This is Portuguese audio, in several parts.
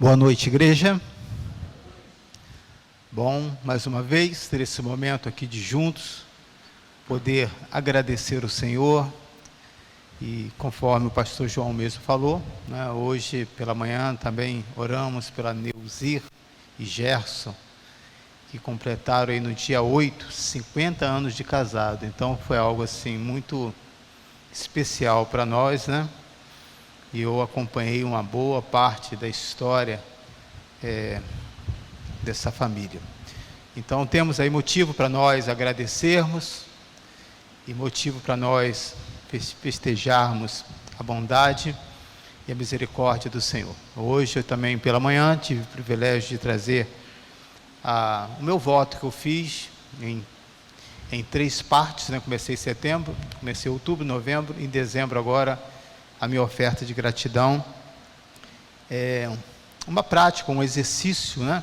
Boa noite, igreja. Bom, mais uma vez, ter esse momento aqui de juntos, poder agradecer o Senhor. E conforme o pastor João mesmo falou, né, hoje pela manhã também oramos pela Neuzir e Gerson, que completaram aí no dia 8, 50 anos de casado. Então foi algo assim muito especial para nós, né? E eu acompanhei uma boa parte da história dessa família. Então temos aí motivo para nós agradecermos e motivo para nós festejarmos a bondade e a misericórdia do Senhor. Hoje eu também pela manhã tive o privilégio de trazer o meu voto que eu fiz em 3 partes, né? Comecei em setembro, comecei em outubro, novembro, em dezembro agora a minha oferta de gratidão. É uma prática, um exercício, né,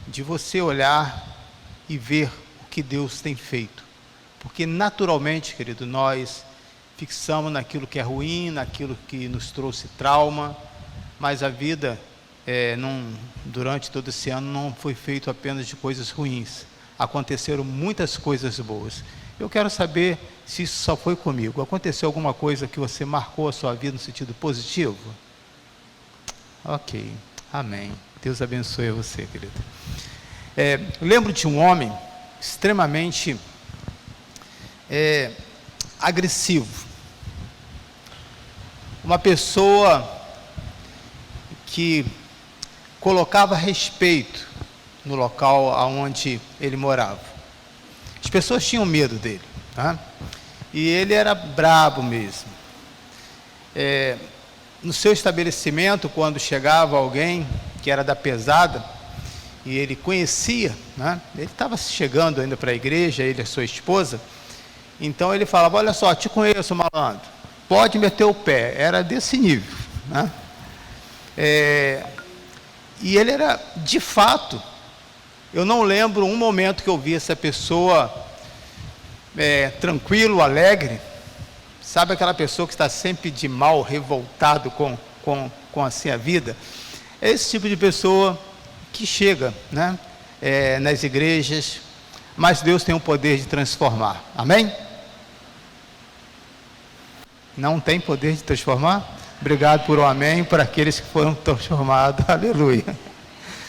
de você olhar e ver o que Deus tem feito. Porque naturalmente, querido, nós fixamos naquilo que é ruim, naquilo que nos trouxe trauma, mas a vida, durante todo esse ano, não foi feito apenas de coisas ruins. Aconteceram muitas coisas boas. Eu quero saber se isso só foi comigo. Aconteceu alguma coisa que você marcou a sua vida no sentido positivo? Ok, amém. Deus abençoe você, querido. Lembro de um homem extremamente agressivo. Uma pessoa que colocava respeito no local onde ele morava. As pessoas tinham medo dele, tá? E ele era brabo mesmo. No seu estabelecimento, quando chegava alguém que era da pesada, e ele conhecia, né? Ele estava chegando ainda para a igreja, ele e a sua esposa, então ele falava: olha só, te conheço, malandro, pode meter o pé. Era desse nível, né? E ele era, de fato, eu não lembro um momento que eu vi essa pessoa tranquilo, alegre. Sabe aquela pessoa que está sempre de mal, revoltado com assim a vida? É esse tipo de pessoa que chega, né, nas igrejas, mas Deus tem o poder de transformar. Amém? Não tem poder de transformar? Obrigado por um amém para aqueles que foram transformados. Aleluia.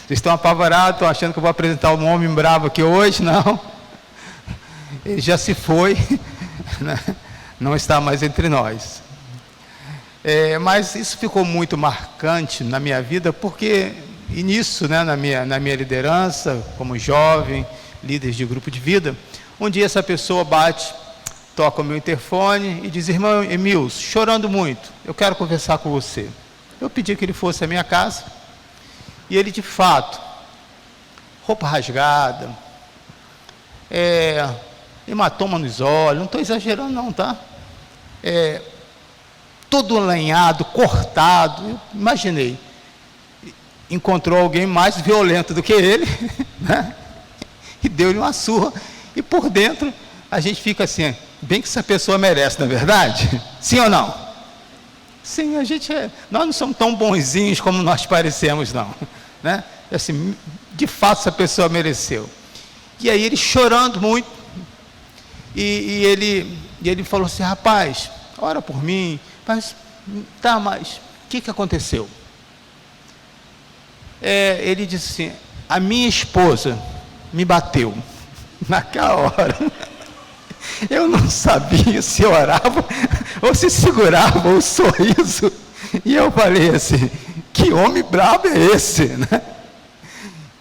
Vocês estão apavorados, estão achando que eu vou apresentar um homem bravo aqui hoje? Não. Ele já se foi, né? Não está mais entre nós. Mas isso ficou muito marcante na minha vida, porque e nisso, né, na minha liderança, como jovem, líder de grupo de vida, um dia essa pessoa toca o meu interfone e diz: irmão Emilson, chorando muito, eu quero conversar com você. Eu pedi que ele fosse à minha casa, e ele de fato, roupa rasgada, hematoma nos olhos, não estou exagerando não, tá? Todo lanhado, cortado. Eu imaginei, encontrou alguém mais violento do que ele, né? E deu-lhe uma surra, e por dentro a gente fica assim: bem que essa pessoa merece, não é verdade? Sim ou não? Sim, nós não somos tão bonzinhos como nós parecemos, não, né? Assim, de fato essa pessoa mereceu. E aí ele chorando muito, e ele falou assim: rapaz, ora por mim. Mas o que aconteceu? Ele disse assim: a minha esposa me bateu. Naquela hora eu não sabia se orava ou se segurava o sorriso, e eu falei assim: que homem bravo é esse, né?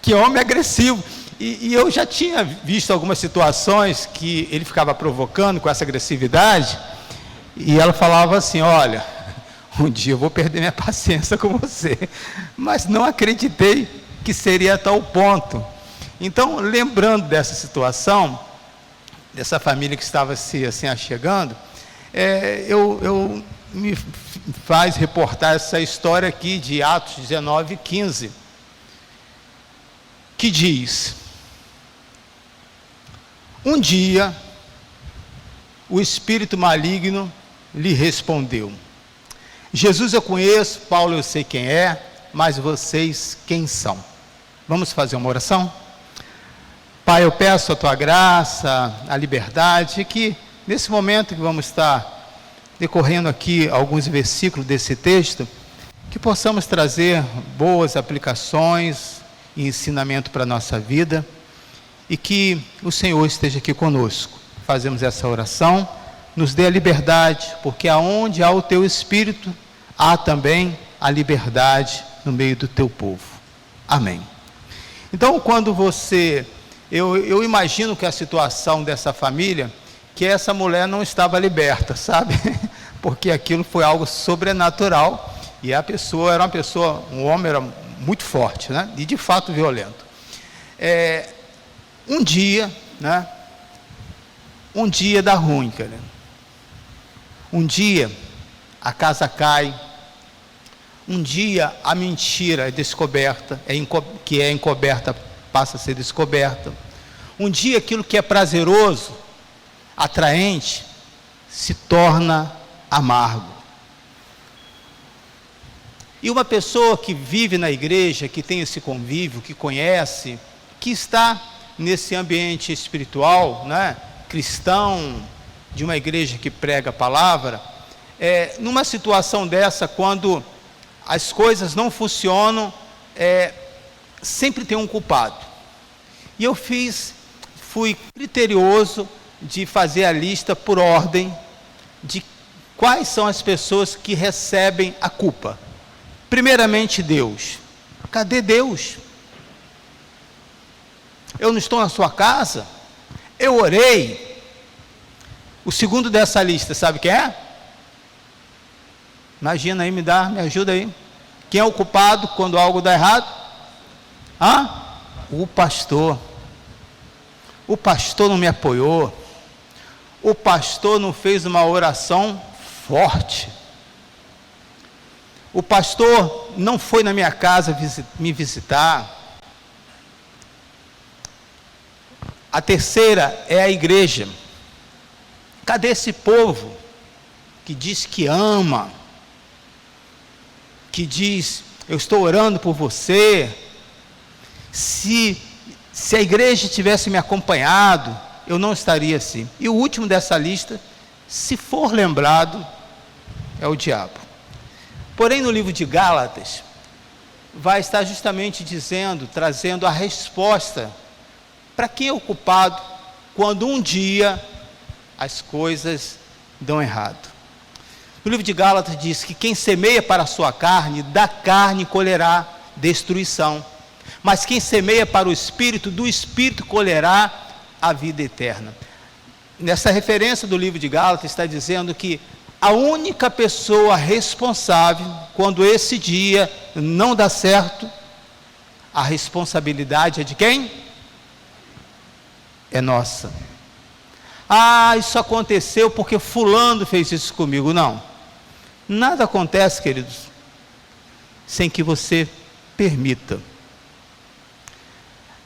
Que homem agressivo. E eu já tinha visto algumas situações que ele ficava provocando com essa agressividade, e ela falava assim: olha, um dia eu vou perder minha paciência com você. Mas não acreditei que seria a tal ponto. Então, lembrando dessa situação, dessa família que estava se assim achegando, me faz reportar essa história aqui de Atos 19:15, que diz: um dia o espírito maligno lhe respondeu: Jesus eu conheço, Paulo eu sei quem é, mas vocês quem são? Vamos fazer uma oração? Pai, eu peço a tua graça, a liberdade, que nesse momento que vamos estar decorrendo aqui alguns versículos desse texto, que possamos trazer boas aplicações e ensinamento para a nossa vida, e que o Senhor esteja aqui conosco. Fazemos essa oração, nos dê a liberdade, porque aonde há o teu Espírito, há também a liberdade no meio do teu povo. Amém. Então, quando eu imagino que a situação dessa família, que essa mulher não estava liberta, sabe? Porque aquilo foi algo sobrenatural, e a pessoa era um homem era muito forte, né? E de fato violento. Um dia, né? Um dia dá ruim, cara. Um dia a casa cai, um dia a mentira é descoberta, que é encoberta passa a ser descoberta. Um dia aquilo que é prazeroso, atraente, se torna amargo. E uma pessoa que vive na igreja, que tem esse convívio, que conhece, que está nesse ambiente espiritual, né, cristão, de uma igreja que prega a palavra, numa situação dessa, quando as coisas não funcionam, sempre tem um culpado. E eu fui criterioso de fazer a lista por ordem de quais são as pessoas que recebem a culpa. Primeiramente, Deus. Cadê Deus? Eu não estou na sua casa? Eu orei. O segundo dessa lista, sabe quem é? Imagina aí, me ajuda aí. Quem é o culpado quando algo dá errado? O pastor. O pastor não me apoiou. O pastor não fez uma oração forte. O pastor não foi na minha casa me visitar. A terceira é a igreja. Cadê esse povo que diz que ama, que diz, eu estou orando por você? Se a igreja tivesse me acompanhado, eu não estaria assim. E o último dessa lista, se for lembrado, é o diabo. Porém, no livro de Gálatas, vai estar justamente trazendo a resposta para quem é o culpado quando um dia as coisas dão errado. No livro de Gálatas diz que quem semeia para a sua carne, da carne colherá destruição. Mas quem semeia para o Espírito, do Espírito colherá a vida eterna. Nessa referência do livro de Gálatas está dizendo que a única pessoa responsável, quando esse dia não dá certo, a responsabilidade é de quem? É nossa. Isso aconteceu porque fulano fez isso comigo. Não. Nada acontece, queridos, sem que você permita.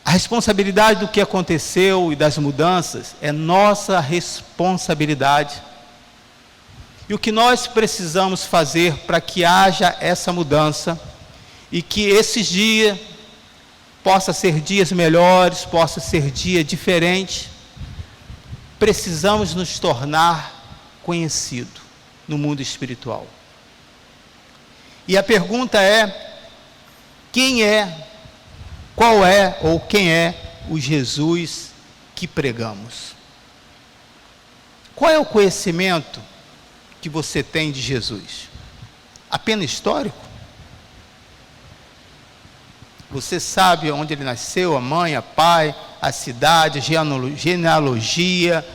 A responsabilidade do que aconteceu e das mudanças é nossa responsabilidade. E o que nós precisamos fazer para que haja essa mudança e que esses dias possam ser dias melhores, possa ser dia diferente, precisamos nos tornar conhecidos no mundo espiritual. E a pergunta é, quem é o Jesus que pregamos? Qual é o conhecimento que você tem de Jesus? Apenas histórico? Você sabe onde ele nasceu, a mãe, a pai, a cidade, a genealogia,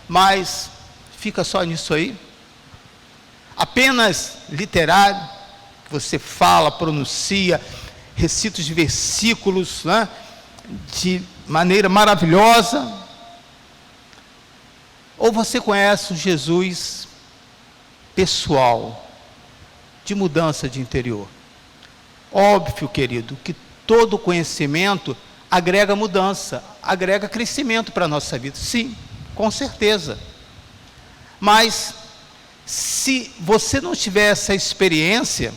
mas fica só nisso aí? Apenas literário? Você fala, pronuncia, recita os versículos, né, de maneira maravilhosa? Ou você conhece um Jesus pessoal, de mudança de interior? Óbvio, querido, que todo conhecimento agrega mudança, agrega crescimento para a nossa vida. Sim, com certeza. Mas, se você não tiver essa experiência,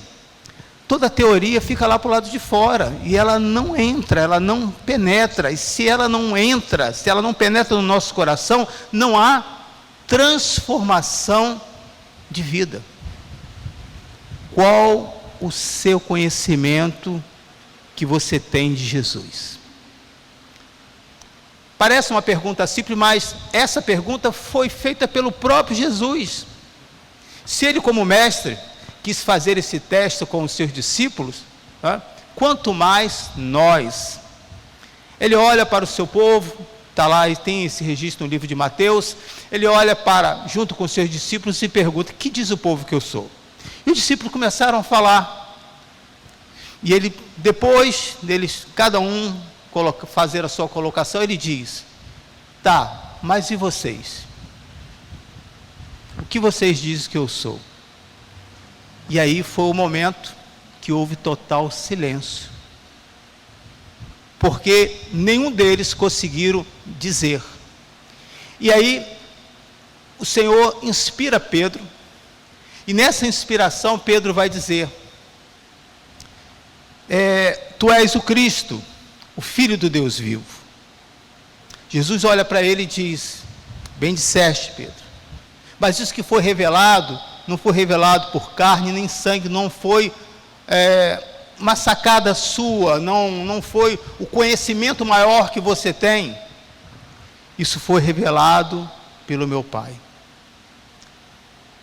toda a teoria fica lá para o lado de fora, e ela não entra, ela não penetra, e se ela não entra, se ela não penetra no nosso coração, não há transformação de vida. Qual o seu conhecimento que você tem de Jesus? Parece uma pergunta simples, mas essa pergunta foi feita pelo próprio Jesus. Se ele, como mestre, quis fazer esse teste com os seus discípulos, quanto mais nós. Ele olha para o seu povo, está lá e tem esse registro no livro de Mateus. Ele olha para, junto com os seus discípulos, e pergunta: que diz o povo que eu sou? E os discípulos começaram a falar. E ele, depois deles, cada um fazer a sua colocação, ele diz: tá, mas e vocês? O que vocês dizem que eu sou? E aí foi o momento que houve total silêncio, porque nenhum deles conseguiram dizer. E aí o Senhor inspira Pedro, e nessa inspiração Pedro vai dizer: tu és o Cristo, o Filho do Deus vivo. Jesus olha para ele e diz: bem disseste, Pedro, mas isso que foi revelado, não foi revelado por carne nem sangue, não foi uma sacada sua, não foi o conhecimento maior que você tem, isso foi revelado pelo meu Pai.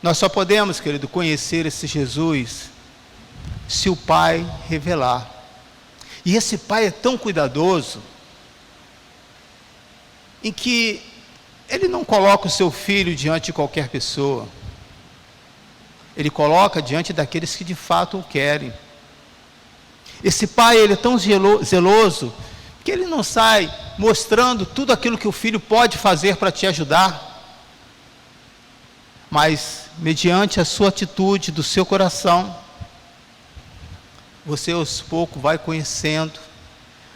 Nós só podemos, querido, conhecer esse Jesus se o Pai revelar. E esse Pai é tão cuidadoso, em que Ele não coloca o seu filho diante de qualquer pessoa. Ele coloca diante daqueles que de fato o querem. Esse Pai, Ele é tão zeloso, que Ele não sai mostrando tudo aquilo que o filho pode fazer para te ajudar. Mas, mediante a sua atitude, do seu coração, você aos poucos vai conhecendo,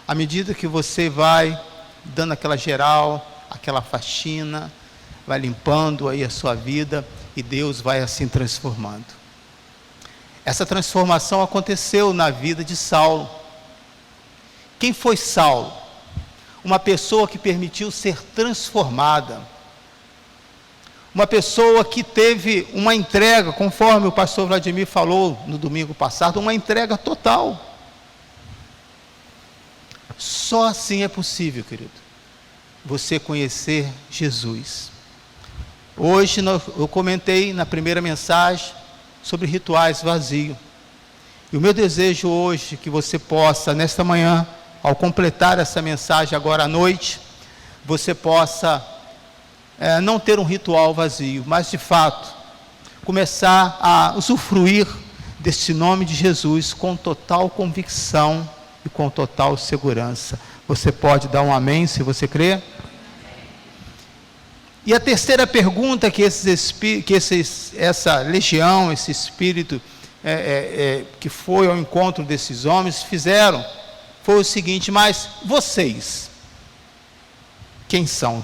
à medida que você vai dando aquela geral, aquela faxina, vai limpando aí a sua vida, e Deus vai assim transformando. Essa transformação aconteceu na vida de Saulo. Quem foi Saulo? Uma pessoa que permitiu ser transformada. Uma pessoa que teve uma entrega, conforme o pastor Vladimir falou no domingo passado, uma entrega total. Só assim é possível, querido, você conhecer Jesus. Hoje eu comentei na primeira mensagem sobre rituais vazios. E o meu desejo hoje é que você possa, nesta manhã, ao completar essa mensagem agora à noite, você possa não ter um ritual vazio, mas de fato começar a usufruir deste nome de Jesus com total convicção e com total segurança. Você pode dar um amém se você crê? E a terceira pergunta que essa legião, esse espírito que foi ao encontro desses homens fizeram, foi o seguinte: mas vocês, quem são?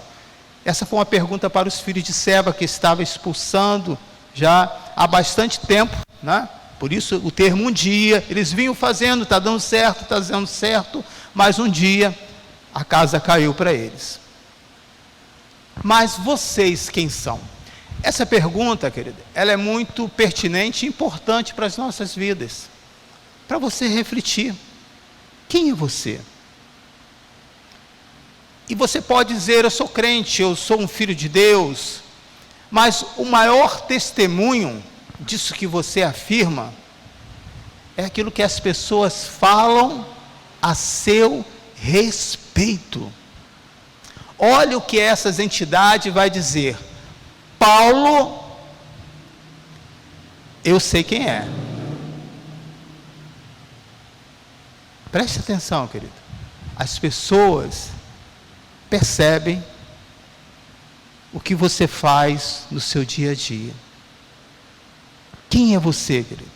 Essa foi uma pergunta para os filhos de Seba, que estava expulsando já há bastante tempo, né? Por isso o termo um dia, eles vinham fazendo, está dando certo, mas um dia a casa caiu para eles. Mas vocês quem são? Essa pergunta, querida, ela é muito pertinente e importante para as nossas vidas, para você refletir. Quem é você? E você pode dizer: eu sou crente, eu sou um filho de Deus, mas o maior testemunho disso que você afirma é aquilo que as pessoas falam a seu respeito. Olha o que essas entidades vai dizer: Paulo, eu sei quem é. Preste atenção, querido. As pessoas percebem o que você faz no seu dia a dia. Quem é você, querido,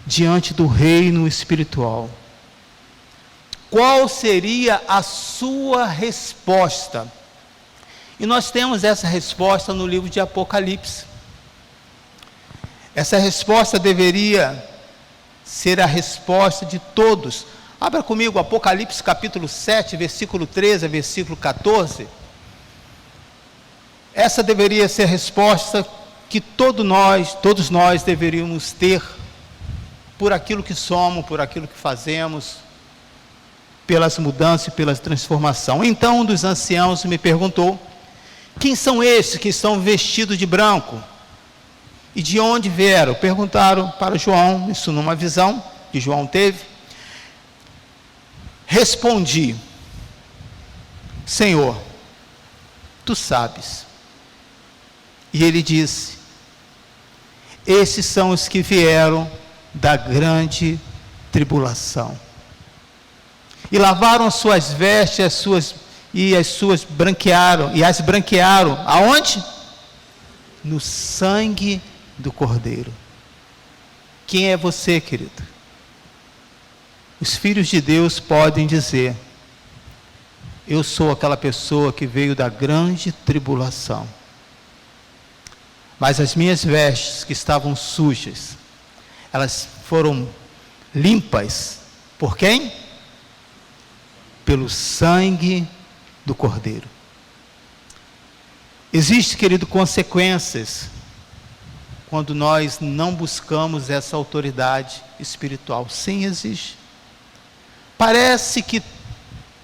diante do reino espiritual? Qual seria a sua resposta? E nós temos essa resposta no livro de Apocalipse. Essa resposta deveria ser a resposta de todos. Abra comigo Apocalipse capítulo 7, versículo 13 a versículo 14. Essa deveria ser a resposta que todos nós deveríamos ter por aquilo que somos, por aquilo que fazemos, pelas mudanças e pela transformação. Então um dos anciãos me perguntou: quem são esses que estão vestidos de branco? E de onde vieram? Perguntaram para João, isso numa visão que João teve. Respondi: Senhor, tu sabes. E ele disse: esses são os que vieram da grande tribulação. E lavaram as suas vestes, as branquearam. Aonde? No sangue do Cordeiro. Quem é você, querido? Os filhos de Deus podem dizer: eu sou aquela pessoa que veio da grande tribulação. Mas as minhas vestes que estavam sujas, elas foram limpas. Por quem? Pelo sangue do Cordeiro. Existe, querido, consequências quando nós não buscamos essa autoridade espiritual. Sim, existe. Parece que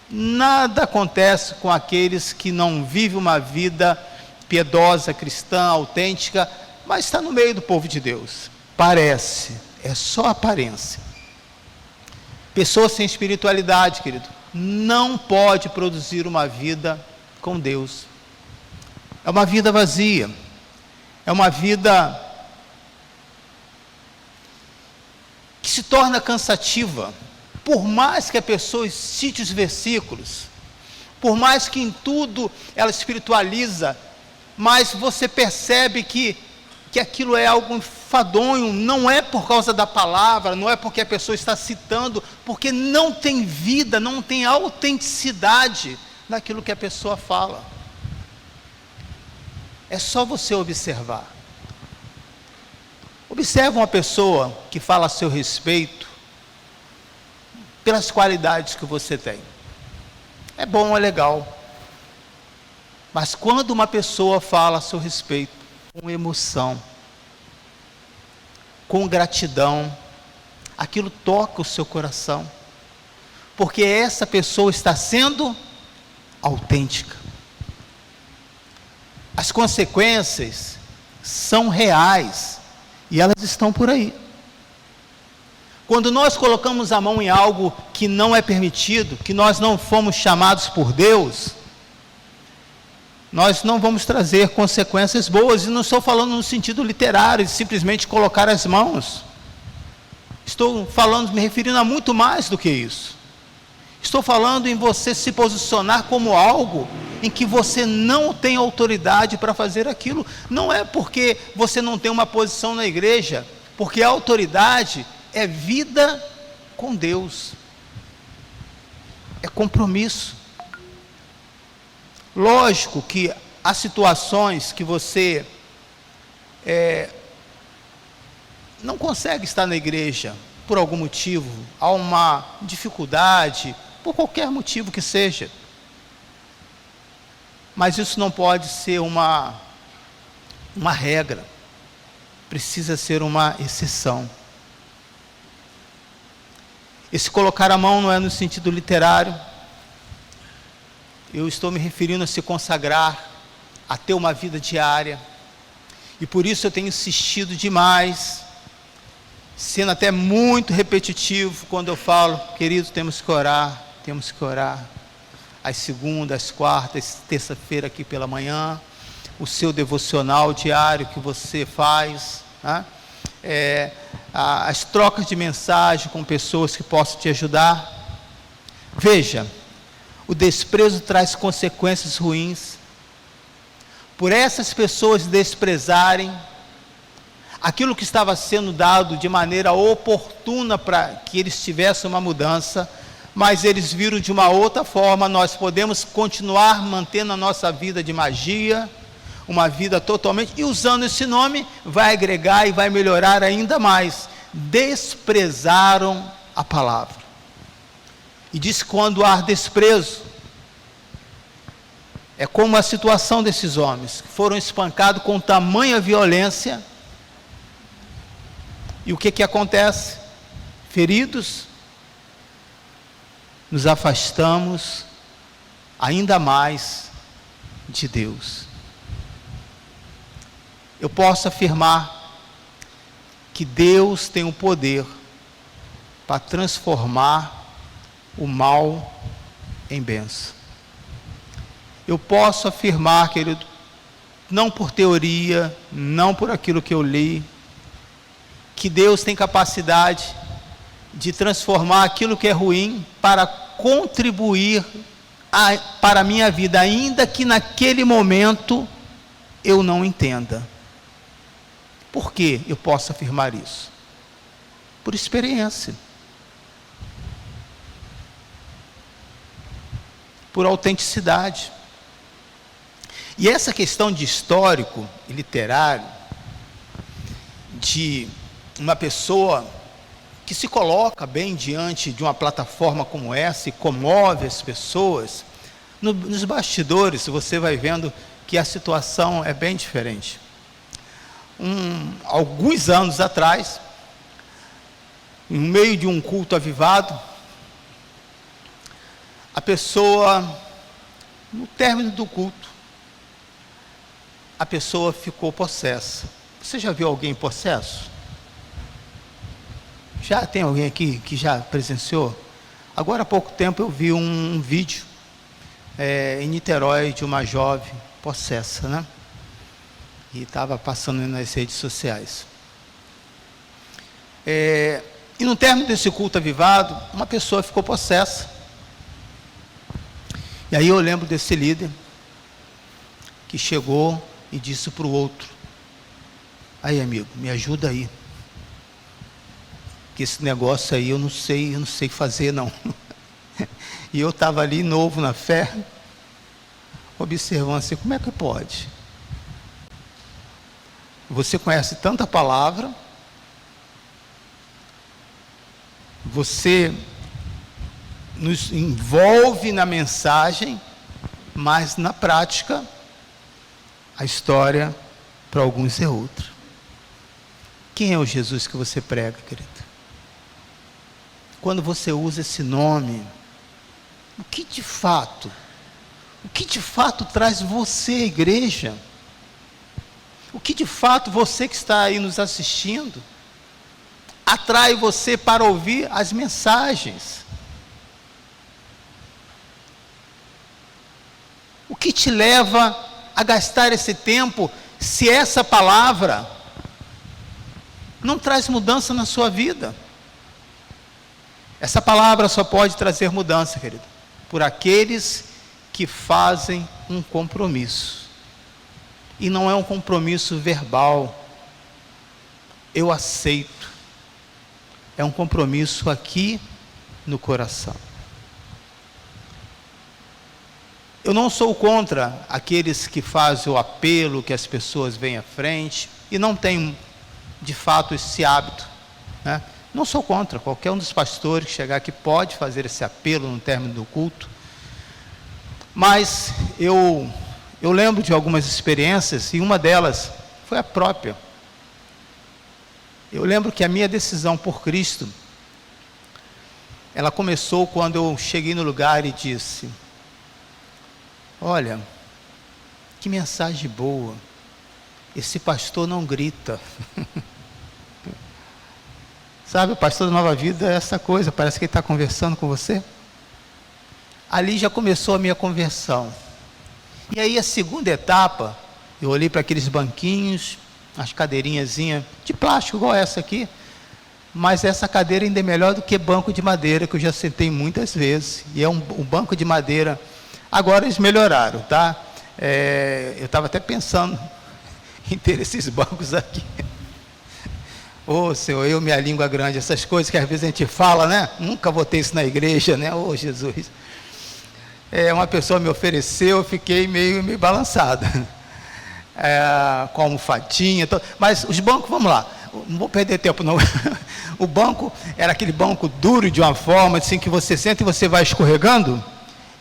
nada acontece com aqueles que não vivem uma vida piedosa, cristã, autêntica, mas está no meio do povo de Deus. Parece, é só aparência. Pessoa sem espiritualidade, querido, não pode produzir uma vida com Deus. É uma vida vazia. É uma vida que se torna cansativa. Por mais que a pessoa cite os versículos, por mais que em tudo ela espiritualiza, mas você percebe que aquilo é algo enfadonho. Não é por causa da palavra, não é porque a pessoa está citando, porque não tem vida, não tem autenticidade naquilo que a pessoa fala. É só você observar. Observa uma pessoa que fala a seu respeito pelas qualidades que você tem. É bom, é legal. Mas quando uma pessoa fala a seu respeito com emoção, com gratidão, aquilo toca o seu coração, porque essa pessoa está sendo autêntica. As consequências são reais e elas estão por aí. Quando nós colocamos a mão em algo que não é permitido, que nós não fomos chamados por Deus, nós não vamos trazer consequências boas. E não estou falando no sentido literário, de simplesmente colocar as mãos. Estou falando, me referindo a muito mais do que isso. Estou falando em você se posicionar como algo em que você não tem autoridade para fazer aquilo. Não é porque você não tem uma posição na igreja, porque a autoridade é vida com Deus. É compromisso. Lógico que há situações que você não consegue estar na igreja por algum motivo, há uma dificuldade, por qualquer motivo que seja. Mas isso não pode ser uma regra, precisa ser uma exceção. Esse colocar a mão não é no sentido literário. Eu estou me referindo a se consagrar, a ter uma vida diária. E por isso eu tenho insistido demais, sendo até muito repetitivo, quando eu falo: queridos, temos que orar. Às segundas, às quartas, terça-feira aqui pela manhã, o seu devocional diário que você faz, né? As trocas de mensagem com pessoas que possam te ajudar. Veja, o desprezo traz consequências ruins. Por essas pessoas desprezarem aquilo que estava sendo dado de maneira oportuna para que eles tivessem uma mudança, mas eles viram de uma outra forma. Nós podemos continuar mantendo a nossa vida de magia, uma vida totalmente, e usando esse nome vai agregar e vai melhorar ainda mais. desprezaram a palavra. E diz que quando há desprezo, é como a situação desses homens, que foram espancados com tamanha violência. E o que acontece? Feridos, nos afastamos ainda mais de Deus. Eu posso afirmar que Deus tem o poder para transformar o mal em bênção. Eu posso afirmar, querido, não por teoria, não por aquilo que eu li, que Deus tem capacidade de transformar aquilo que é ruim para contribuir para a minha vida, ainda que naquele momento eu não entenda. Por que eu posso afirmar isso? Por experiência. Por autenticidade. E essa questão de histórico e literário, de uma pessoa que se coloca bem diante de uma plataforma como essa e comove as pessoas, nos bastidores você vai vendo que a situação é bem diferente. Alguns anos atrás, no meio de um culto avivado, a pessoa, no término do culto, a pessoa ficou possessa. Você já viu alguém possesso? Já tem alguém aqui que já presenciou? Agora há pouco tempo eu vi um vídeo em Niterói de uma jovem possessa, né? E estava passando nas redes sociais. E no término desse culto avivado, uma pessoa ficou possessa. E aí eu lembro desse líder que chegou e disse para o outro: aí, amigo, me ajuda aí, que esse negócio aí eu não sei fazer não. E eu estava ali novo na fé, observando assim, como é que pode? Você conhece tanta palavra, você nos envolve na mensagem, mas na prática a história para alguns é outra. Quem é o Jesus que você prega, querido? Quando você usa esse nome, o que de fato traz você à igreja? O que de fato você que está aí nos assistindo, atrai você para ouvir as mensagens? O que te leva a gastar esse tempo, se essa palavra não traz mudança na sua vida? Essa palavra só pode trazer mudança, querido, por aqueles que fazem um compromisso. E não é um compromisso verbal, eu aceito. É um compromisso aqui no coração. Eu não sou contra aqueles que fazem o apelo, que as pessoas venham à frente, e não tenho, de fato, esse hábito, né? Não sou contra, qualquer um dos pastores que chegar aqui pode fazer esse apelo no término do culto, mas eu lembro de algumas experiências, e uma delas foi a própria. Eu lembro que a minha decisão por Cristo, ela começou quando eu cheguei no lugar e disse: olha, que mensagem boa, esse pastor não grita. Sabe, o pastor da Nova Vida é essa coisa, parece que ele está conversando com você. Ali já começou a minha conversão. E aí a segunda etapa, eu olhei para aqueles banquinhos, as cadeirinhazinhas de plástico igual essa aqui, mas essa cadeira ainda é melhor do que banco de madeira, que eu já sentei muitas vezes, e é um banco de madeira. Agora eles melhoraram, tá? Eu estava até pensando em ter esses bancos aqui. Ô Senhor, minha língua grande, essas coisas que às vezes a gente fala, né? Nunca vou ter isso na igreja, né? Ô Jesus. Uma pessoa me ofereceu, eu fiquei meio balançado. Com a almofadinha, mas os bancos, vamos lá, não vou perder tempo não. o banco era aquele banco duro de uma forma assim que você senta e você vai escorregando,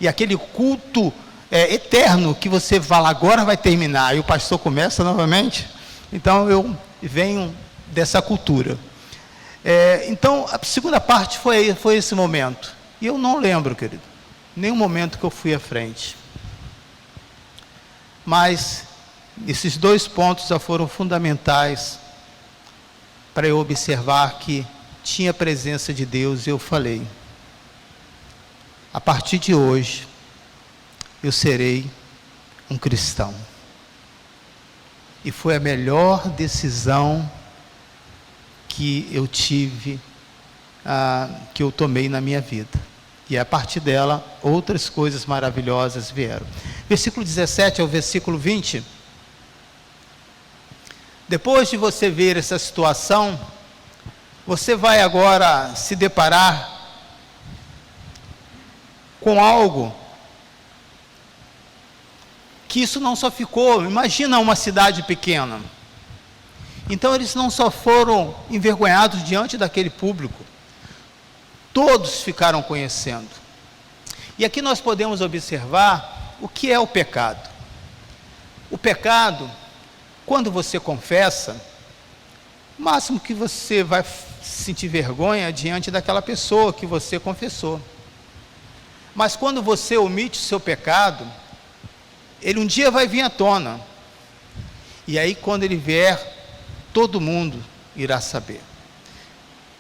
e aquele culto eterno que você fala, agora vai terminar, e o pastor começa novamente. Então eu venho dessa cultura. Então a segunda parte foi esse momento, e eu não lembro, querido, nenhum momento que eu fui à frente, mas esses 2 pontos já foram fundamentais para eu observar que tinha a presença de Deus. E eu falei, a partir de hoje eu serei um cristão. E foi a melhor decisão que eu tive, que eu tomei na minha vida. E a partir dela, outras coisas maravilhosas vieram. Versículo 17 ao versículo 20. Depois de você ver essa situação, você vai agora se deparar com algo que isso não só ficou, imagina uma cidade pequena. Então eles não só foram envergonhados diante daquele público, todos ficaram conhecendo. E aqui nós podemos observar o que é o pecado. O pecado, quando você confessa, o máximo que você vai sentir vergonha diante daquela pessoa que você confessou. Mas quando você omite o seu pecado, ele um dia vai vir à tona. E aí quando ele vier, todo mundo irá saber.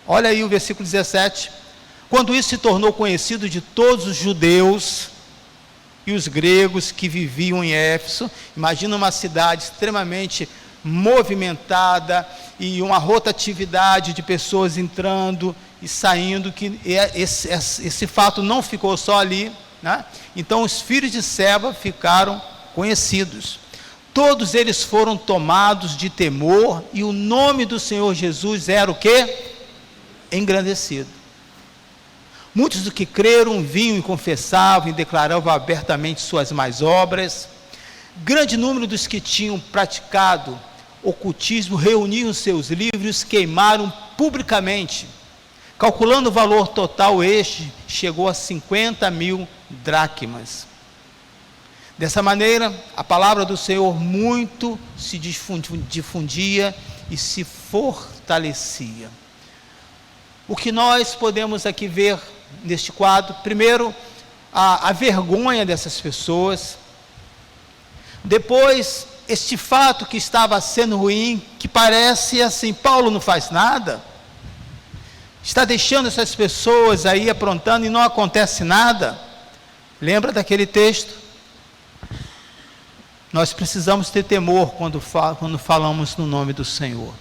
Olha aí o versículo 17. Quando isso se tornou conhecido de todos os judeus e os gregos que viviam em Éfeso, imagina uma cidade extremamente movimentada e uma rotatividade de pessoas entrando e saindo, que esse fato não ficou só ali, né? Então os filhos de Seba ficaram conhecidos. Todos eles foram tomados de temor, e o nome do Senhor Jesus era o quê? Engrandecido. Muitos dos que creram vinham e confessavam e declaravam abertamente suas más obras. Grande número dos que tinham praticado ocultismo reuniam seus livros e os queimaram publicamente. Calculando o valor total, este chegou a 50.000 dracmas. Dessa maneira, a palavra do Senhor muito se difundia e se fortalecia. O que nós podemos aqui ver neste quadro? Primeiro, a vergonha dessas pessoas. Depois, este fato que estava sendo ruim, que parece assim, Paulo não faz nada, está deixando essas pessoas aí aprontando e não acontece nada. Lembra daquele texto? Nós precisamos ter temor quando falamos no nome do Senhor.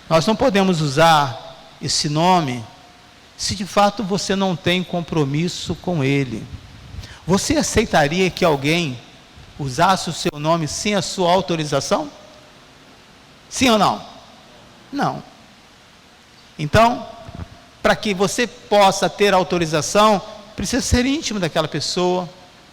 Nós não podemos usar esse nome se de fato você não tem compromisso com Ele. Você aceitaria que alguém usasse o seu nome sem a sua autorização? Sim ou não? Não. Então, para que você possa ter autorização, precisa ser íntimo daquela pessoa,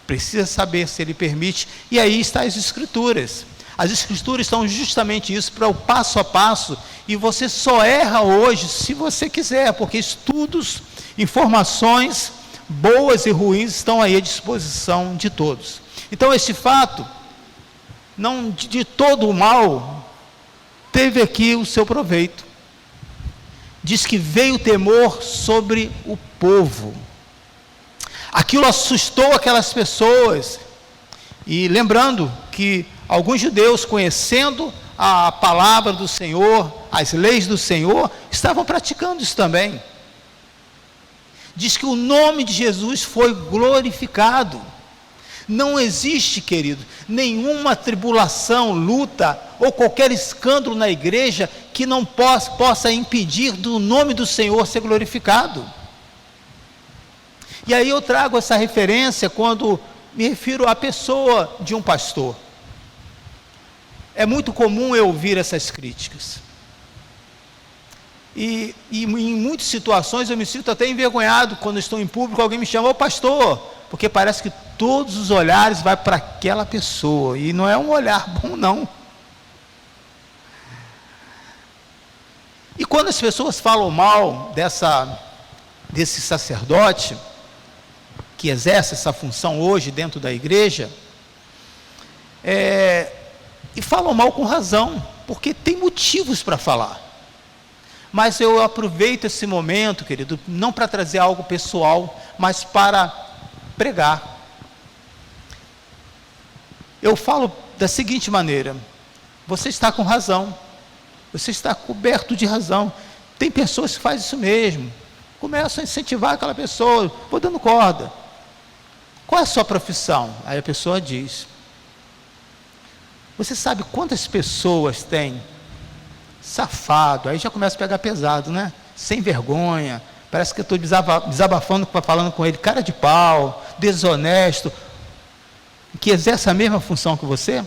precisa saber se ele permite, e aí está as Escrituras. As Escrituras são justamente isso, para o passo a passo, e você só erra hoje se você quiser, porque estudos, informações boas e ruins estão aí à disposição de todos. Então este fato, não de todo o mal, teve aqui o seu proveito. Diz que veio temor sobre o povo. Aquilo assustou aquelas pessoas. E lembrando que alguns judeus, conhecendo a palavra do Senhor, as leis do Senhor, estavam praticando isso também. Diz que o nome de Jesus foi glorificado. Não existe, querido, nenhuma tribulação, luta ou qualquer escândalo na igreja que não possa impedir do nome do Senhor ser glorificado. E aí eu trago essa referência quando me refiro à pessoa de um pastor. É muito comum eu ouvir essas críticas. E em muitas situações eu me sinto até envergonhado quando estou em público, alguém me chama, ô pastor, porque parece que todos os olhares vão para aquela pessoa, e não é um olhar bom não. quando as pessoas falam mal desse sacerdote, que exerce essa função hoje dentro da igreja, e falam mal com razão, porque tem motivos para falar. Mas eu aproveito esse momento, querido, não para trazer algo pessoal, mas para pregar. Eu falo da seguinte maneira: você está com razão, você está coberto de razão. Tem pessoas que fazem isso mesmo, começam a incentivar aquela pessoa, vou dando corda. Qual é a sua profissão? Aí a pessoa diz: você sabe quantas pessoas tem safado? Aí já começa a pegar pesado, né? Sem vergonha, parece que eu estou desabafando, falando com ele, cara de pau, desonesto, que exerce a mesma função que você.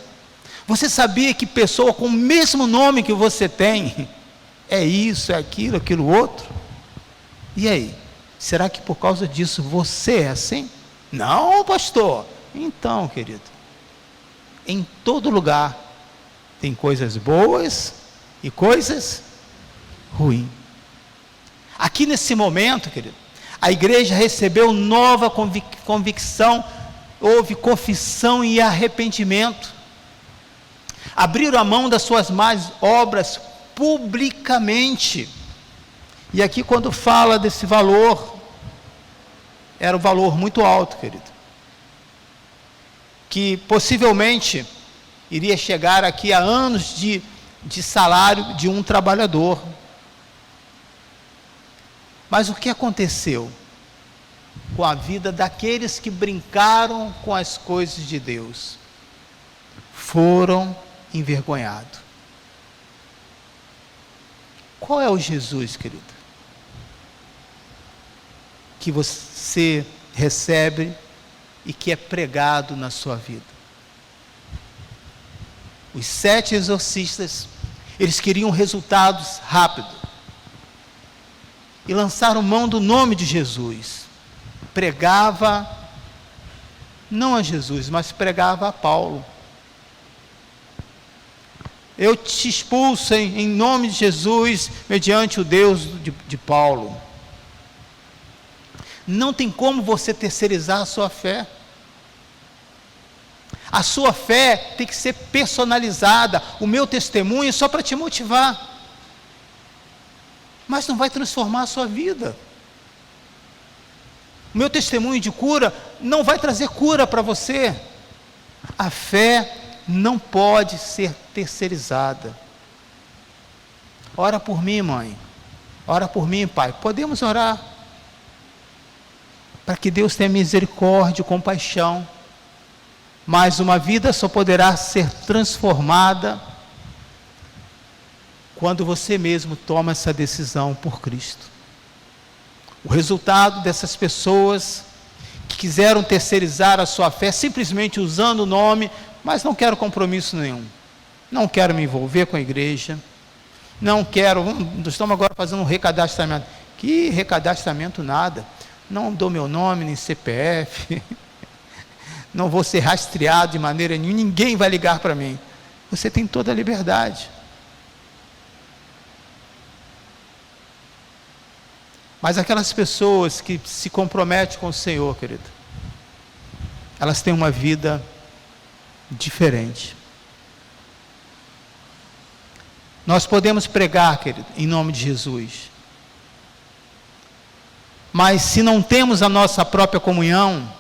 Você sabia que pessoa com o mesmo nome que você tem é isso, é aquilo, aquilo outro? E aí? Será que por causa disso você é assim? Não, pastor. Então, querido, em todo lugar tem coisas boas e coisas ruins. Aqui nesse momento, querido, a igreja recebeu nova convicção, houve confissão e arrependimento. Abriram a mão das suas más obras publicamente. E aqui, quando fala desse valor, era um valor muito alto, querido, que possivelmente iria chegar aqui a anos de salário de um trabalhador. Mas o que aconteceu com a vida daqueles que brincaram com as coisas de Deus? Foram envergonhados. Qual é o Jesus, querido, que você recebe e que é pregado na sua vida? Os 7 exorcistas, eles queriam resultados rápidos e lançaram mão do nome de Jesus. Pregava não a Jesus, mas pregava a Paulo. Eu te expulso em nome de Jesus, mediante o Deus de Paulo. Não tem como você terceirizar a sua fé. A sua fé tem que ser personalizada. O meu testemunho é só para te motivar, mas não vai transformar a sua vida. O meu testemunho de cura não vai trazer cura para você. A fé não pode ser terceirizada. Ora por mim, mãe. Ora por mim, pai. Podemos orar para que Deus tenha misericórdia e compaixão. Mas uma vida só poderá ser transformada quando você mesmo toma essa decisão por Cristo. O resultado dessas pessoas que quiseram terceirizar a sua fé, simplesmente usando o nome, mas não quero compromisso nenhum, não quero me envolver com a igreja, não quero, estamos agora fazendo um recadastramento. Que recadastramento nada, não dou meu nome nem CPF, não vou ser rastreado de maneira nenhuma, ninguém vai ligar para mim. Você tem toda a liberdade. Mas aquelas pessoas que se comprometem com o Senhor, querido, elas têm uma vida diferente. Nós podemos pregar, querido, em nome de Jesus, mas se não temos a nossa própria comunhão,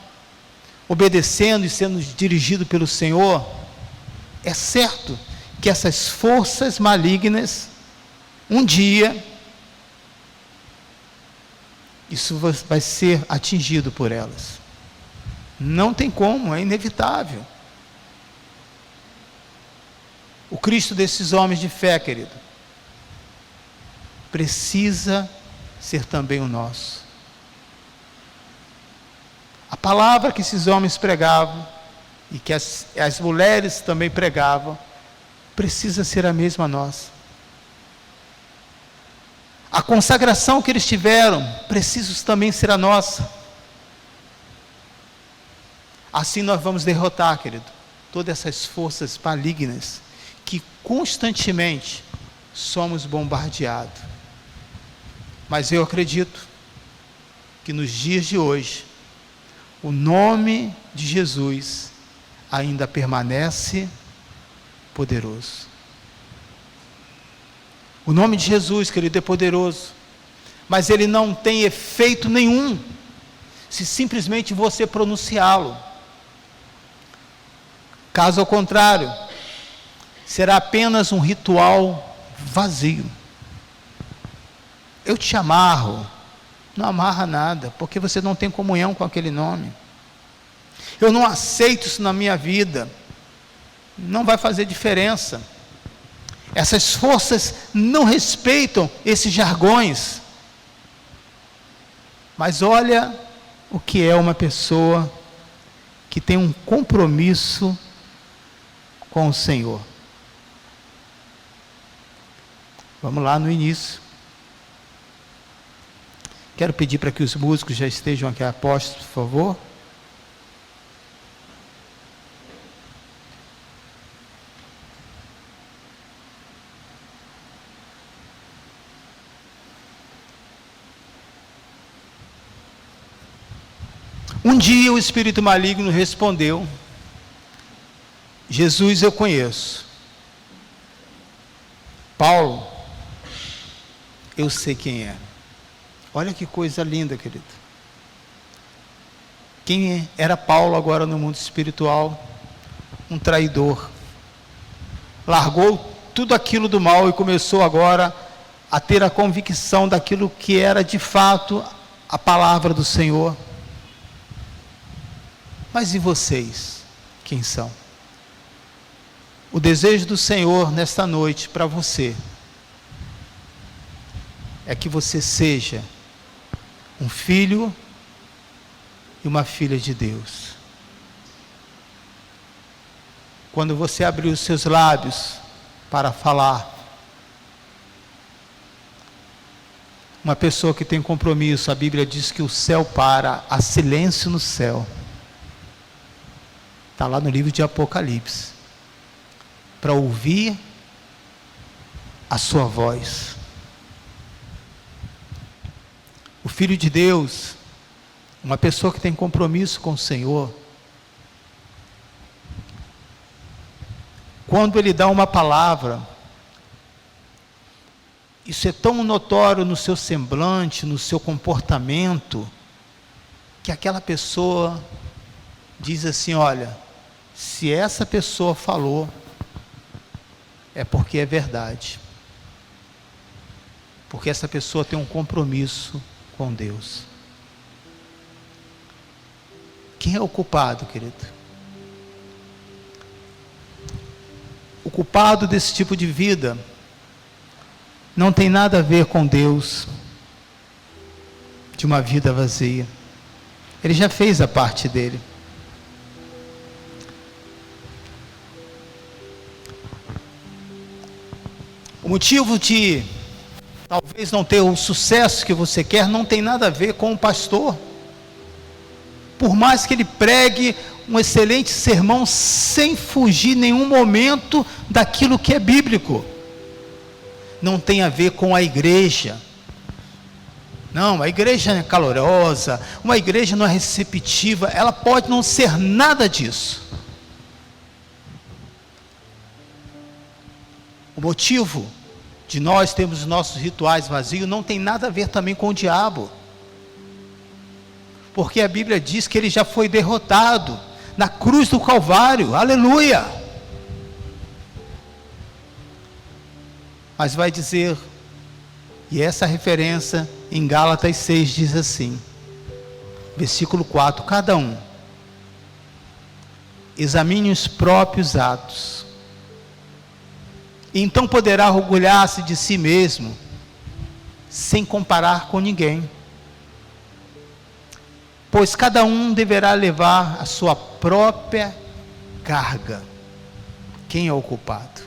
obedecendo e sendo dirigido pelo Senhor, é certo que essas forças malignas, um dia, isso vai ser atingido por elas. Não tem como, é inevitável. O Cristo desses homens de fé, querido, precisa ser também o nosso. A palavra que esses homens pregavam, e que as mulheres também pregavam, precisa ser a mesma nossa. A consagração que eles tiveram, precisa também ser a nossa. Assim nós vamos derrotar, querido, todas essas forças malignas, que constantemente somos bombardeados. Mas eu acredito que nos dias de hoje, o nome de Jesus ainda permanece poderoso. O nome de Jesus, querido, é poderoso, mas ele não tem efeito nenhum se simplesmente você pronunciá-lo. Caso ao contrário, será apenas um ritual vazio. Eu te amarro, não amarra nada, porque você não tem comunhão com aquele nome. Eu não aceito isso na minha vida, não vai fazer diferença. Essas forças não respeitam esses jargões. Mas olha o que é uma pessoa que tem um compromisso com o Senhor. Vamos lá no início. Quero pedir para que os músicos já estejam aqui a postos, por favor. Um dia o espírito maligno respondeu: Jesus eu conheço. Paulo, eu sei quem é. Olha que coisa linda, querido. Quem era Paulo agora no mundo espiritual? Um traidor. Largou tudo aquilo do mal e começou agora a ter a convicção daquilo que era de fato a palavra do Senhor. Mas e vocês? Quem são? O desejo do Senhor nesta noite para você é que você seja um filho e uma filha de Deus. Quando você abrir os seus lábios para falar, uma pessoa que tem compromisso, a Bíblia diz que o céu para, há silêncio no céu. Está lá no livro de Apocalipse, para ouvir a sua voz. O Filho de Deus, uma pessoa que tem compromisso com o Senhor, quando ele dá uma palavra, isso é tão notório no seu semblante, no seu comportamento, que aquela pessoa diz assim: olha, se essa pessoa falou, é porque é verdade. Porque essa pessoa tem um compromisso com Deus. Quem é o culpado, querido? O culpado desse tipo de vida não tem nada a ver com Deus, de uma vida vazia. Ele já fez a parte dele. O motivo de talvez não ter o sucesso que você quer não tem nada a ver com o pastor. Por mais que ele pregue um excelente sermão sem fugir em nenhum momento daquilo que é bíblico, não tem a ver com a igreja. Não, a igreja é calorosa, uma igreja não é receptiva, ela pode não ser nada disso. O motivo de nós termos os nossos rituais vazios não tem nada a ver também com o diabo. Porque a Bíblia diz que ele já foi derrotado na cruz do Calvário. Aleluia! Mas vai dizer, e essa referência em Gálatas 6 diz assim, versículo 4, cada um examine os próprios atos, e então poderá orgulhar-se de si mesmo, sem comparar com ninguém. Pois cada um deverá levar a sua própria carga. Quem é o culpado?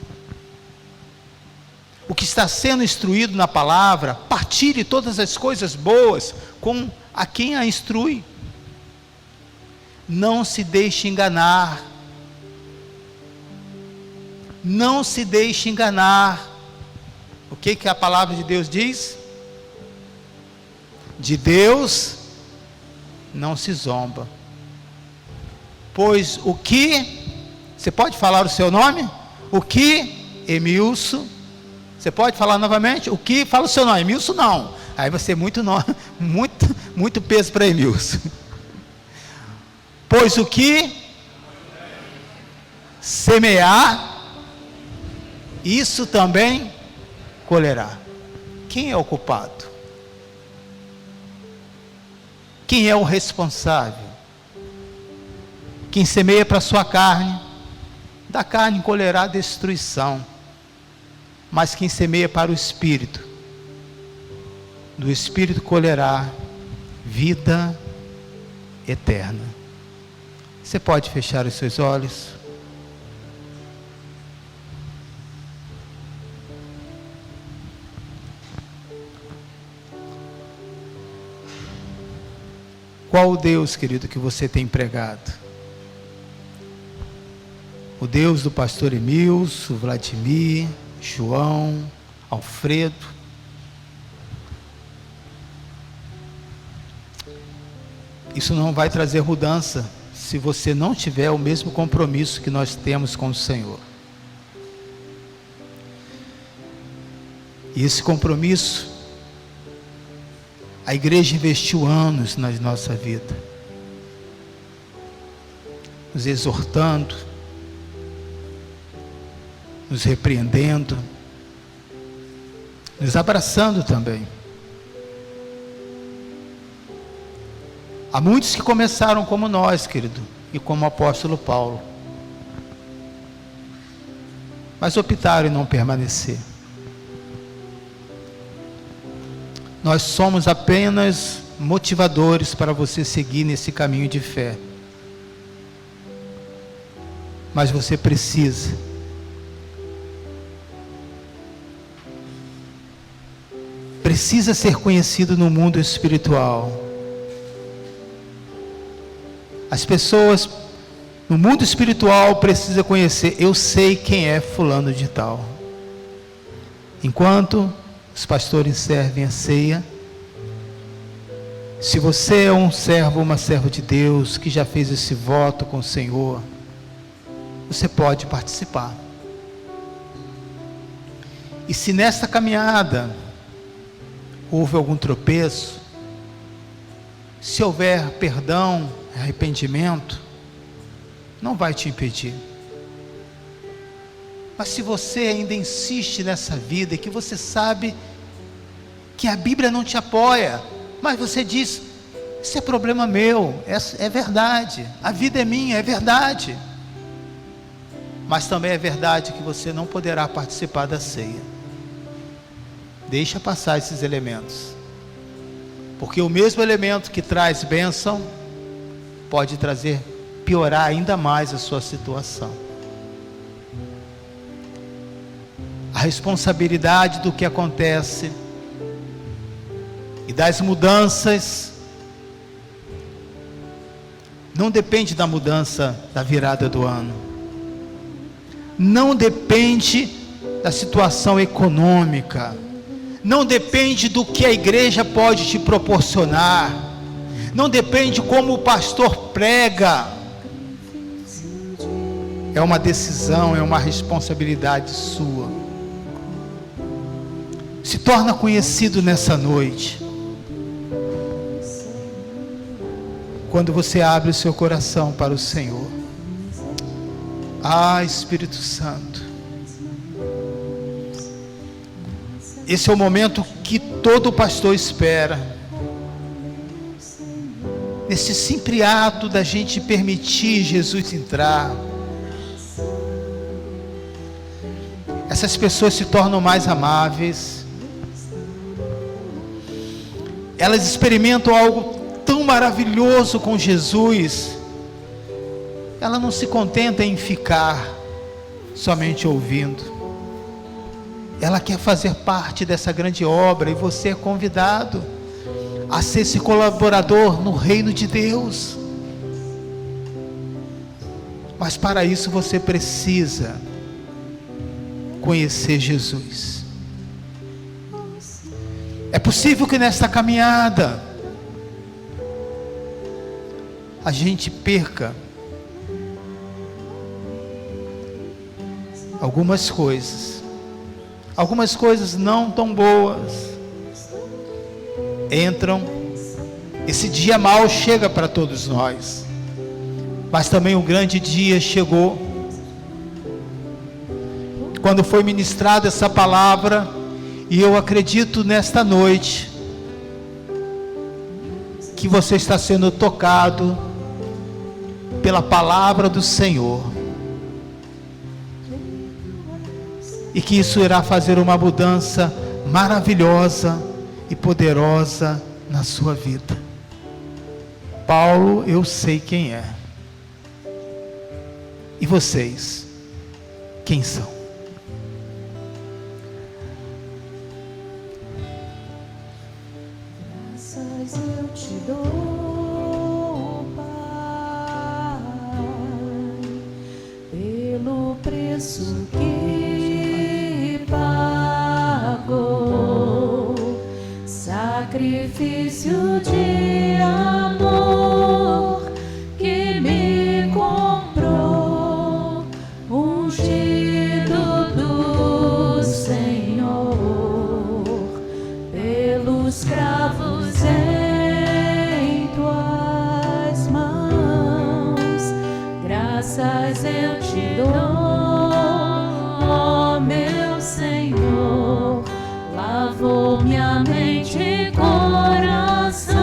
O que está sendo instruído na palavra, partilhe todas as coisas boas com a quem a instrui. Não se deixe enganar. Não se deixe enganar. O que a palavra de Deus diz? De Deus não se zomba. Pois o que, você pode falar o seu nome? O que, Emilson, você pode falar novamente? O que, fala o seu nome, Emilson não. Aí vai ser muito peso para Emilson. Pois o que semear, isso também colherá. Quem é o culpado? Quem é o responsável? Quem semeia para a sua carne, da carne colherá destruição. Mas quem semeia para o Espírito, do Espírito colherá vida eterna. Você pode fechar os seus olhos? Qual o Deus, querido, que você tem pregado? O Deus do pastor Emilson, Vladimir, João, Alfredo? Isso não vai trazer mudança se você não tiver o mesmo compromisso que nós temos com o Senhor. E esse compromisso, a igreja investiu anos na nossa vida, nos exortando, nos repreendendo, nos abraçando também. Há muitos que começaram como nós, querido, e como o apóstolo Paulo, mas optaram em não permanecer. Nós somos apenas motivadores para você seguir nesse caminho de fé. Mas você precisa ser conhecido no mundo espiritual. As pessoas no mundo espiritual precisam conhecer, eu sei quem é fulano de tal. Enquanto os pastores servem a ceia, se você é um servo ou uma serva de Deus, que já fez esse voto com o Senhor, você pode participar. E se nessa caminhada houve algum tropeço, se houver perdão, arrependimento, não vai te impedir. Mas se você ainda insiste nessa vida, e que você sabe que a Bíblia não te apoia, mas você diz, isso é problema meu, é verdade, a vida é minha, é verdade, mas também é verdade que você não poderá participar da ceia. Deixa passar esses elementos, porque o mesmo elemento que traz bênção pode piorar ainda mais a sua situação. A responsabilidade do que acontece e das mudanças não depende da mudança da virada do ano, não depende da situação econômica, não depende do que a igreja pode te proporcionar, não depende como o pastor prega. É uma decisão, é uma responsabilidade sua. Se torna conhecido nessa noite, quando você abre o seu coração para o Senhor. Ah, Espírito Santo, esse é o momento que todo pastor espera, nesse simples ato da gente permitir Jesus entrar. Essas pessoas se tornam mais amáveis, elas experimentam algo tão maravilhoso com Jesus. Ela não se contenta em ficar somente ouvindo, ela quer fazer parte dessa grande obra, e você é convidado a ser esse colaborador no reino de Deus. Mas para isso você precisa conhecer Jesus. É possível que nesta caminhada a gente perca algumas coisas não tão boas entram. Esse dia mau chega para todos nós, mas também um grande dia chegou, quando foi ministrada essa palavra, e eu acredito nesta noite, que você está sendo tocado pela palavra do Senhor, e que isso irá fazer uma mudança maravilhosa e poderosa na sua vida. Paulo, eu sei quem é. E vocês, quem são? Graças eu te dou, Pai, pelo preço que pagou, sacrifício de amor que me comprou, ungido do Senhor, pelos cravos em tuas mãos. Graças eu te dou, ó meu Senhor, lavou minha mente e coração,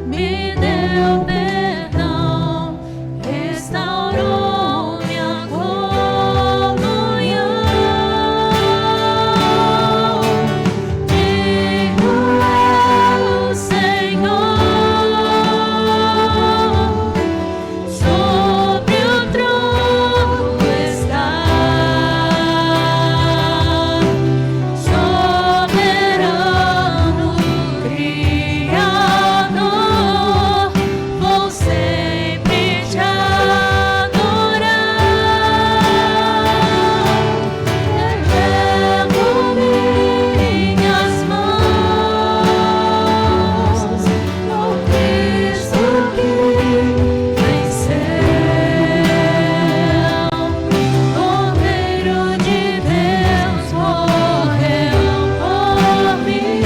me deu perdão, restaurou minha comunhão. Digno é o Senhor, sobre o trono está, soberano Criador, vou sempre te adorar. Elevo minhas mãos ao Cristo que venceu, Cordeiro de Deus morreu por mim,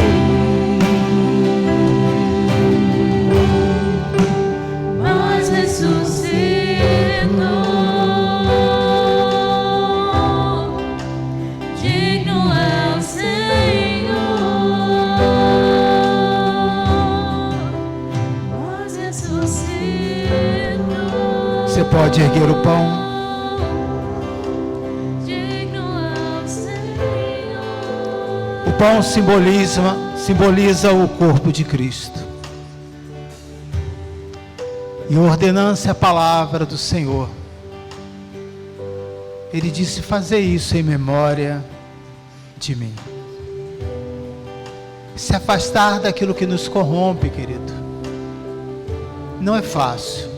mas ressuscitou. Digno é o Senhor, mas ressuscitou. Você pode erguer o pão. Digno é o Senhor. O pão simboliza o corpo de Cristo. E ordenança é a palavra do Senhor. Ele disse: fazer isso em memória de mim. Se afastar daquilo que nos corrompe, querido, não é fácil.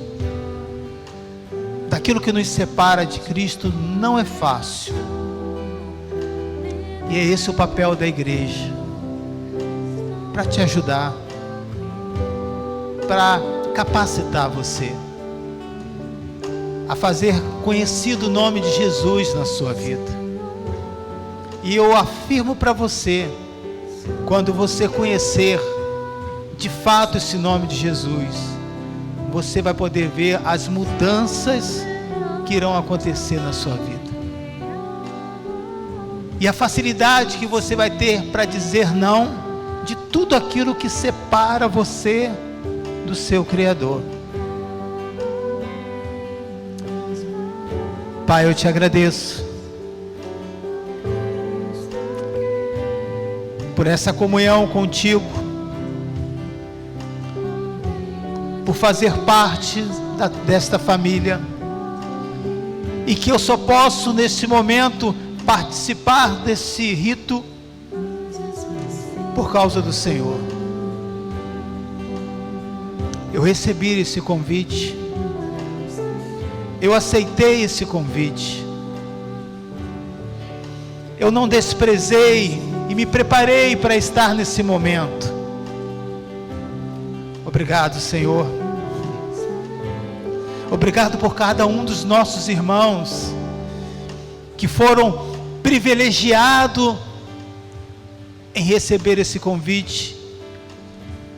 Daquilo que nos separa de Cristo não é fácil. E é esse o papel da igreja, para te ajudar, para capacitar você a fazer conhecido o nome de Jesus na sua vida. E eu afirmo para você, quando você conhecer de fato esse nome de Jesus, você vai poder ver as mudanças que irão acontecer na sua vida. E a facilidade que você vai ter para dizer não de tudo aquilo que separa você do seu Criador. Pai, eu te agradeço por essa comunhão contigo, por fazer parte desta família, e que eu só posso nesse momento participar desse rito por causa do Senhor. Eu recebi esse convite, eu aceitei esse convite, eu não desprezei e me preparei para estar nesse momento. Obrigado, Senhor, Obrigado por cada um dos nossos irmãos que foram privilegiados em receber esse convite,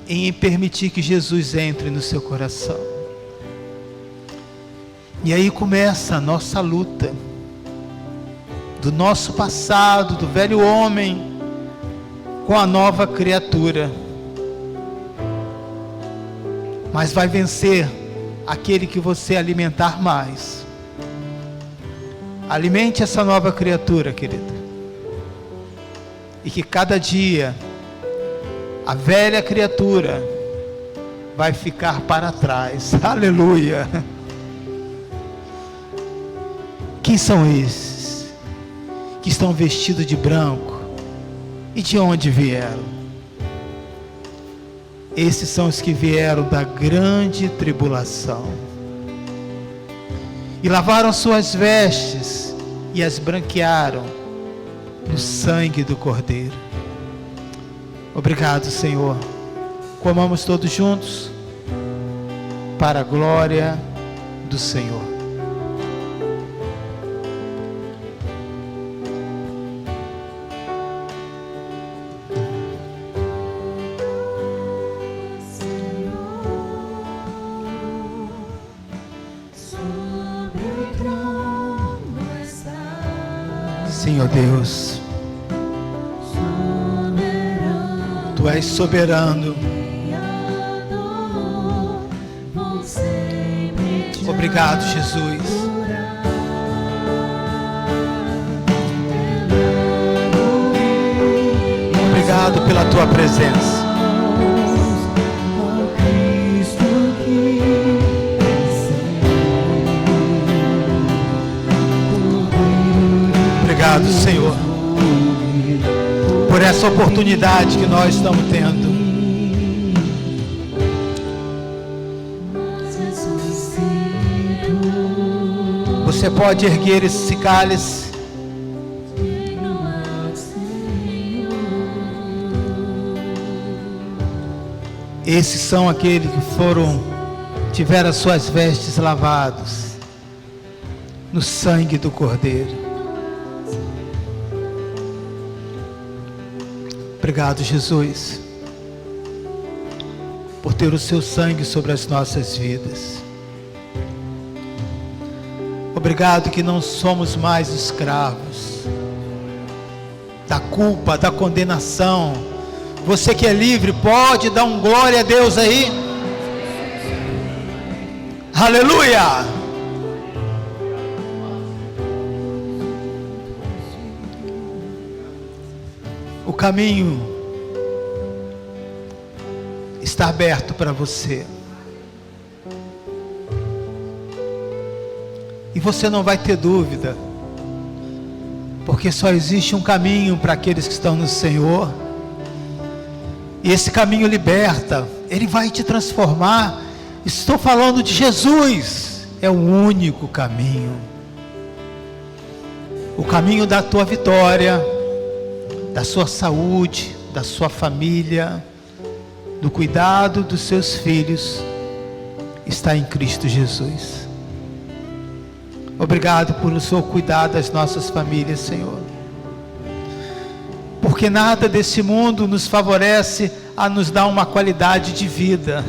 em permitir que Jesus entre no seu coração. E aí começa a nossa luta, do nosso passado, do velho homem, com a nova criatura. Mas vai vencer aquele que você alimentar mais. Alimente essa nova criatura, querida. E que cada dia a velha criatura vai ficar para trás. Aleluia. Quem são esses que estão vestidos de branco? E de onde vieram? Esses são os que vieram da grande tribulação e lavaram suas vestes e as branquearam no sangue do Cordeiro. Obrigado, Senhor. Comamos todos juntos para a glória do Senhor. Senhor Deus, Tu és soberano. Obrigado, Jesus. Obrigado pela Tua presença. Obrigado, Senhor, por essa oportunidade que nós estamos tendo. Você pode erguer esse cálice. Esses são aqueles que tiveram as suas vestes lavadas no sangue do Cordeiro. Obrigado, Jesus, por ter o seu sangue sobre as nossas vidas. Obrigado que não somos mais escravos da culpa, da condenação. Você que é livre, pode dar um glória a Deus aí. Aleluia! O caminho está aberto para você. E você não vai ter dúvida, porque só existe um caminho para aqueles que estão no Senhor. E esse caminho liberta, Ele vai te transformar. Estou falando de Jesus, é o único caminho. O caminho da tua vitória, da sua saúde, da sua família, do cuidado dos seus filhos, está em Cristo Jesus. Obrigado por o Senhor cuidar das nossas famílias, Senhor. Porque nada desse mundo nos favorece a nos dar uma qualidade de vida.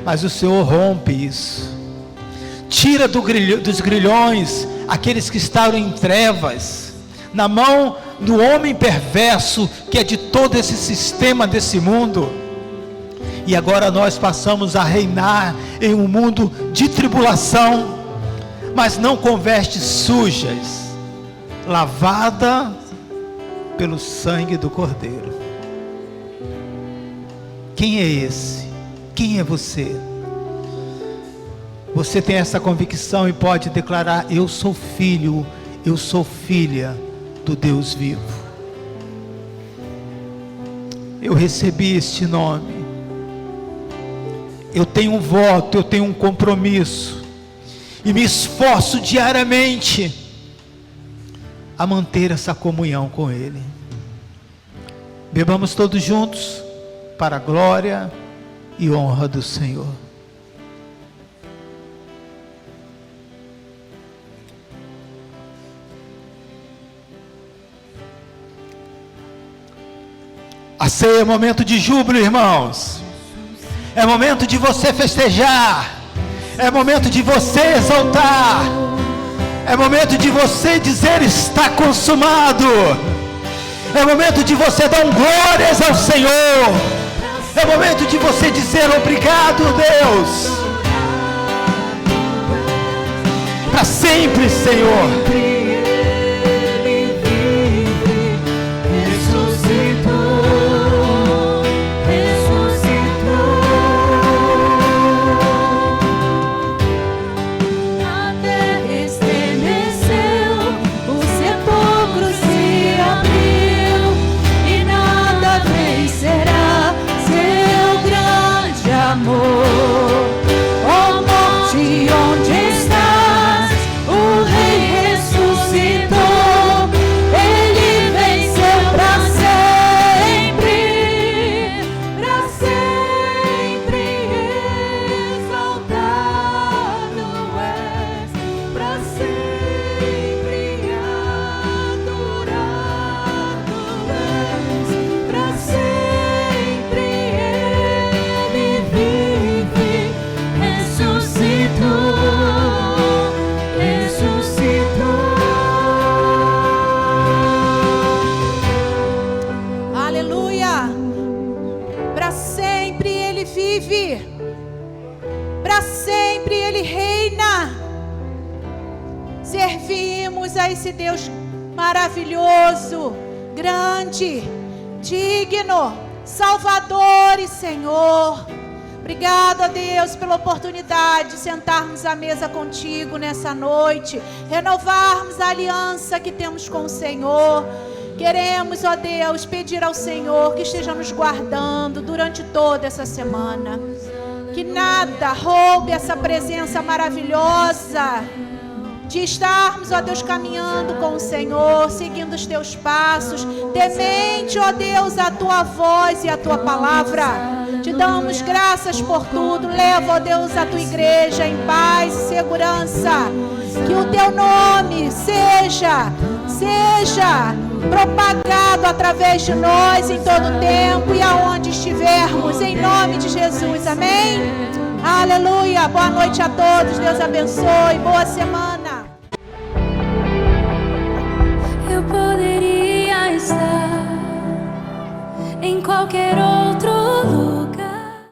Mas o Senhor rompe isso. Tira dos grilhões aqueles que estavam em trevas, na mão do homem perverso, que é de todo esse sistema desse mundo. E agora nós passamos a reinar em um mundo de tribulação, mas não com vestes sujas, lavada pelo sangue do Cordeiro. Quem é esse? Quem é você? Você tem essa convicção e pode declarar: eu sou filho, eu sou filha do Deus vivo. Eu recebi este nome. Eu tenho um voto, eu tenho um compromisso. E me esforço diariamente a manter essa comunhão com Ele. Bebamos todos juntos para a glória e honra do Senhor. A ceia é momento de júbilo, irmãos. É momento de você festejar. É momento de você exaltar. É momento de você dizer: está consumado. É momento de você dar glórias ao Senhor. É momento de você dizer: obrigado, Deus. Para sempre, Senhor. Servimos a esse Deus maravilhoso, grande, digno, Salvador e Senhor. Obrigado a Deus pela oportunidade de sentarmos à mesa contigo nessa noite, renovarmos a aliança que temos com o Senhor. Queremos, ó Deus, pedir ao Senhor que esteja nos guardando durante toda essa semana. Que nada roube essa presença maravilhosa de estarmos, ó Deus, caminhando com o Senhor, seguindo os teus passos, temente, ó Deus, a tua voz e a tua palavra. Te damos graças por tudo. Leva, ó Deus, a tua igreja em paz e segurança. Que o teu nome seja propagado através de nós em todo tempo e aonde estivermos, em nome de Jesus, amém? Aleluia, boa noite a todos, Deus abençoe, boa semana.